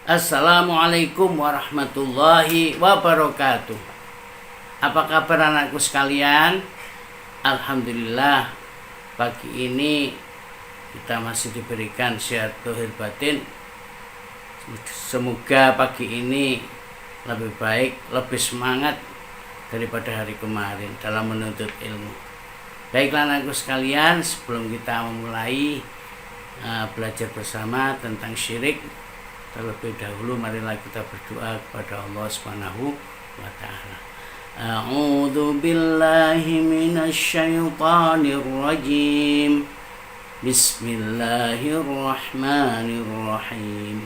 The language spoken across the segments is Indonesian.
Assalamualaikum warahmatullahi wabarakatuh. Apa kabar anakku sekalian? Alhamdulillah, pagi ini kita masih diberikan sehat zahir batin. Semoga pagi ini lebih baik, lebih semangat daripada hari kemarin dalam menuntut ilmu. Baiklah anakku sekalian, sebelum kita memulai belajar bersama tentang syirik, terlebih dahulu marilah kita berdoa kepada Allah Subhanahu wa taala. A'udzu billahi minasy syaithanir rajim. Bismillahirrahmanirrahim.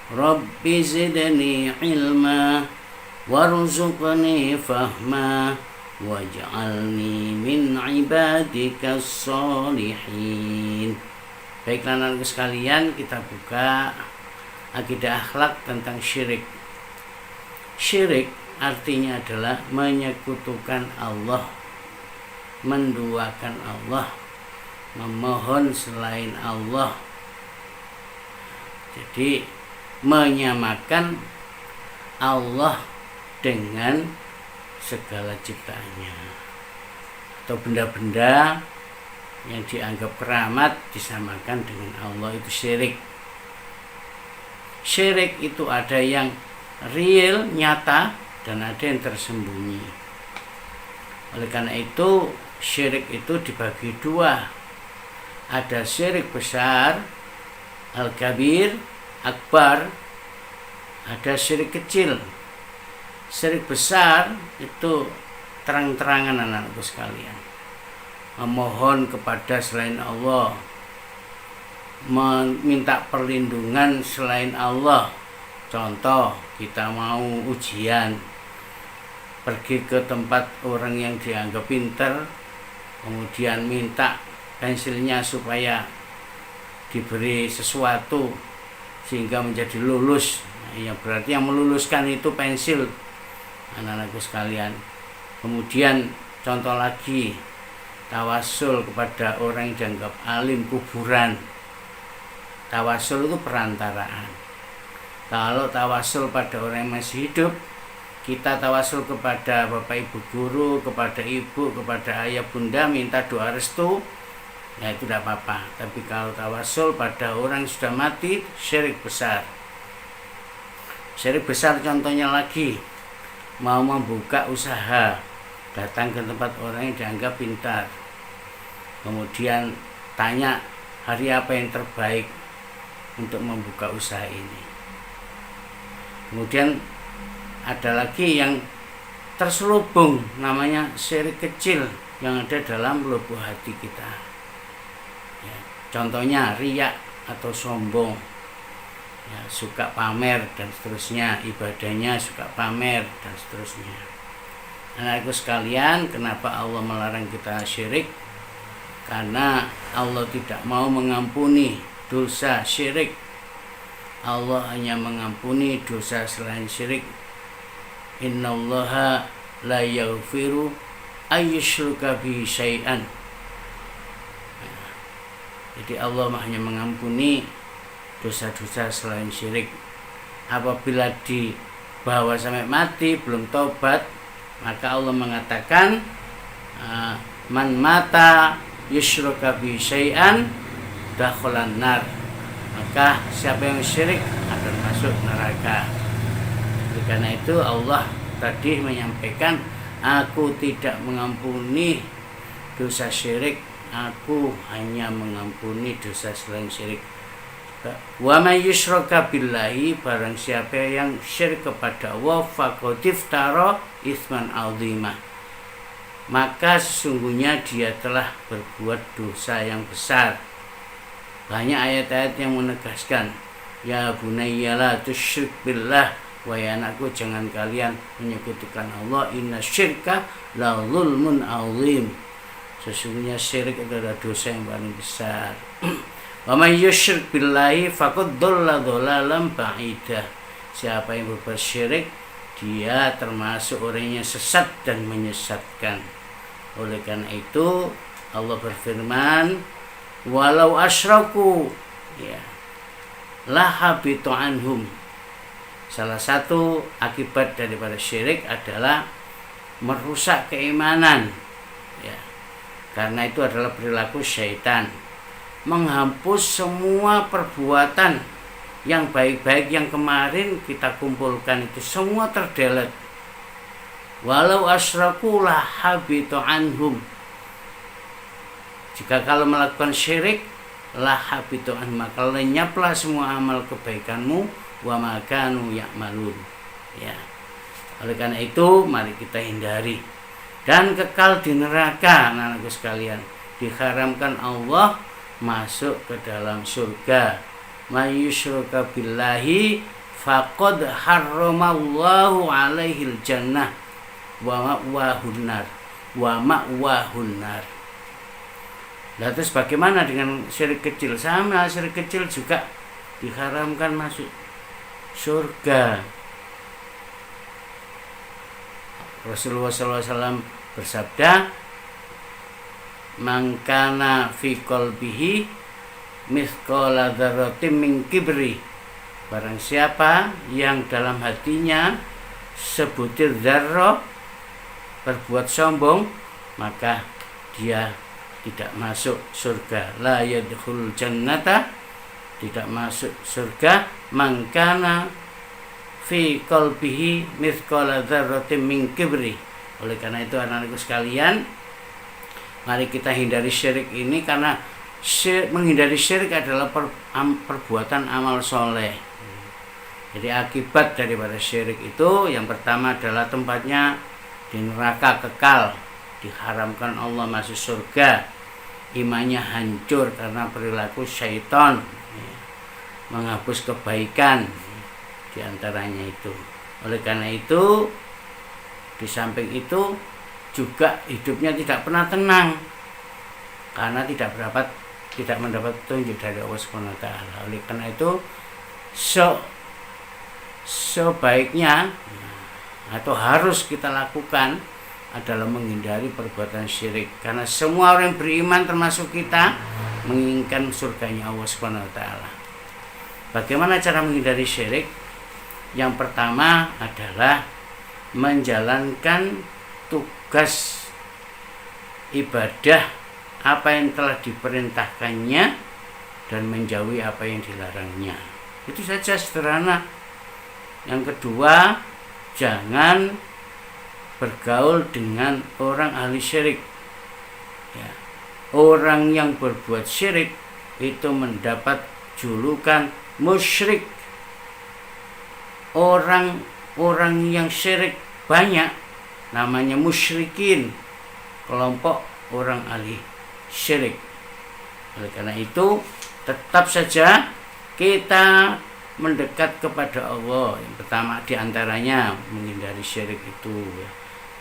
Rabbi zidni ilma warzuqni fahma waj'alni min ibadikas sholihin. Baiklah anak-anakku sekalian, kita buka akidah akhlak tentang syirik. Syirik artinya adalah menyekutukan Allah, menduakan Allah, memohon selain Allah. Jadi menyamakan Allah dengan segala ciptaannya, atau benda-benda yang dianggap keramat disamakan dengan Allah, itu syirik. Syirik itu ada yang real, nyata, dan ada yang tersembunyi. Oleh karena itu, syirik itu dibagi dua. Ada syirik besar, al-kabir, akbar. Ada syirik kecil. Syirik besar itu terang-terangan anak-anakku sekalian. Memohon kepada selain Allah, meminta perlindungan selain Allah. Contoh, kita mau ujian, pergi ke tempat orang yang dianggap pintar, kemudian minta pensilnya supaya diberi sesuatu sehingga menjadi lulus. Yang berarti yang meluluskan itu pensil, anak-anakku sekalian. Kemudian contoh lagi, tawasul kepada orang yang dianggap alim, kuburan. Tawasul itu perantaraan. Kalau tawasul pada orang yang masih hidup, kita tawasul kepada bapak ibu guru, kepada ibu, kepada ayah bunda, minta doa restu, ya itu tidak apa-apa. Tapi kalau tawasul pada orang yang sudah mati, syirik besar. Syirik besar contohnya lagi, mau membuka usaha, datang ke tempat orang yang dianggap pintar, kemudian tanya hari apa yang terbaik untuk membuka usaha ini. Kemudian ada lagi yang terselubung, namanya syirik kecil yang ada dalam lubuk hati kita. Ya, contohnya riya atau sombong, ya, suka pamer dan seterusnya, ibadahnya suka pamer dan seterusnya. Anakku sekalian, kenapa Allah melarang kita syirik? Karena Allah tidak mau mengampuni dosa syirik. Allah hanya mengampuni dosa selain syirik. Innallaha la yaghfiru ayyushraka bihi syai'an. Jadi Allah hanya mengampuni dosa-dosa selain syirik. Apabila dibawa sampai mati belum taubat, maka Allah mengatakan man mata yushraka bihi syai'an dakhalan nar. Maka siapa yang syirik akan masuk neraka. Karena itu Allah tadi menyampaikan, aku tidak mengampuni dosa syirik, aku hanya mengampuni dosa selain syirik. Wa may yushraka billahi, barang siapa yang syirik kepada Allah, faqad iftara itsman adzima, maka sesungguhnya dia telah berbuat dosa yang besar. Banyak ayat-ayat yang menegaskan, ya bunayya la tusyrik billah, wahai anakku jangan kalian menyekutukan Allah, inna syirka la zulmun azim, sesungguhnya syirik adalah dosa yang paling besar. Wa may yusyrik billahi faqad dhalla dhalalan ba'idah, siapa yang berbuat syirik dia termasuk orang yang sesat dan menyesatkan. Oleh karena itu Allah berfirman, walau asyraku, ya, la habitu anhum Salah satu akibat daripada syirik adalah merusak keimanan, ya. Karena itu adalah perilaku syaitan, menghapus semua perbuatan yang baik-baik yang kemarin kita kumpulkan itu semua terdelet. Walau asyraku la habitu anhum. Jika kalau melakukan syirik, la habitu anhum, maka lenyaplah semua amal kebaikanmu, wa makanu ya'malun. Ya. Oleh karena itu, mari kita hindari dan kekal di neraka, anak-anakku sekalian. Diharamkan Allah masuk ke dalam surga. May yusyrika billahi faqad harramallahu alaihil jannah wa ma'wahun nar. Lah terus bagaimana dengan syirik kecil? Sama, syirik kecil juga diharamkan masuk surga. Rasulullah SAW bersabda, "Man kana fi qalbihi mithqala dzarratin min kibri." Barang siapa yang dalam hatinya sebutir dzarrah berbuat sombong, maka dia tidak masuk surga. La yadkhul jannata, tidak masuk surga, man kana fi qalbihi mithqala dzarratin min kibri. Oleh karena itu anak-anakku sekalian, mari kita hindari syirik ini, karena menghindari syirik adalah perbuatan amal soleh. Jadi akibat daripada syirik itu yang pertama adalah tempatnya di neraka kekal, diharamkan Allah masuk surga, imannya hancur karena perilaku syaitan, menghapus kebaikan, diantaranya itu. Oleh karena itu, di samping itu juga hidupnya tidak pernah tenang, karena tidak mendapat petunjuk dari Allah Subhanahu wa taala. Oleh karena itu, sebaiknya atau harus kita lakukan adalah menghindari perbuatan syirik, karena semua orang beriman termasuk kita menginginkan surganya Allah Subhanahu wa taala. Bagaimana cara menghindari syirik? Yang pertama adalah menjalankan tugas ibadah apa yang telah diperintahkannya dan menjauhi apa yang dilarangnya. Itu saja, sederhana. Yang kedua, jangan bergaul dengan orang ahli syirik, ya. Orang yang berbuat syirik itu mendapat julukan musyrik. Orang yang syirik banyak namanya musyrikin, kelompok orang ahli syirik. Oleh karena itu, tetap saja kita mendekat kepada Allah. Yang pertama diantaranya menghindari syirik itu, ya.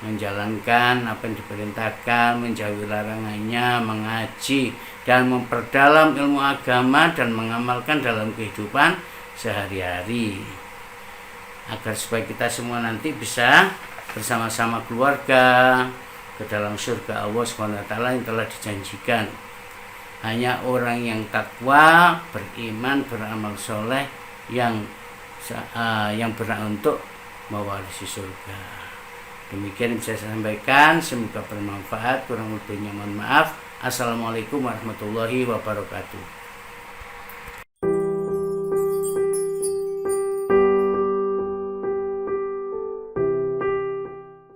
Menjalankan apa yang diperintahkan, menjauhi larangannya, mengaji dan memperdalam ilmu agama dan mengamalkan dalam kehidupan sehari-hari, agar supaya kita semua nanti bisa bersama-sama keluarga ke dalam surga Allah SWT yang telah dijanjikan. Hanya orang yang takwa, beriman, beramal soleh yang berhak untuk mewarisi surga. Demikian yang bisa saya sampaikan, semoga bermanfaat. Kurang lebihnya mohon maaf. Assalamualaikum warahmatullahi wabarakatuh.